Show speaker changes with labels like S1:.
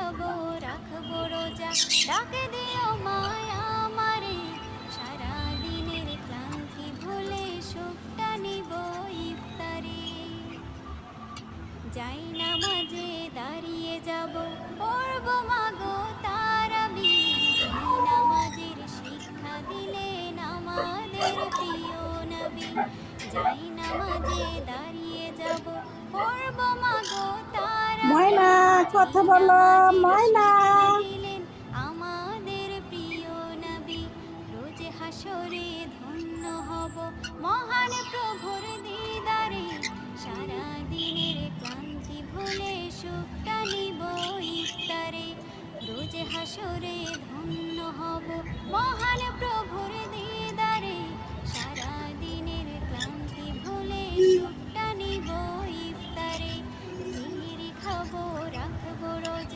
S1: যাব রাখবো রোজা, ডাক দিও মায়া আমারে, সারা দিনের ক্লান্তি ভুলে সুখটা নিব ইফতারে। যাই নামাজে দাঁড়িয়ে যাব, পড়ব মাগো তারাবি, যেই নামাজের শিক্ষা দিলেন আমাদের প্রিয় নবী। যাই নামাজে দাঁড়িয়ে যাব, পড়ব মাগো তারাবি,
S2: ময়না
S1: যেই
S2: কথা বলো
S1: নামাজের
S2: ময়না।
S1: শিক্ষা দিলেন আমাদের প্রিয় নবী। রোজ হাসরে ধন্য হব মহান প্রভুর দিদারে, সারা দিনের ক্লান্তি ভুলে সুখটা নিব ইফতারে। রোজ হাসরে ধন্য হব মহান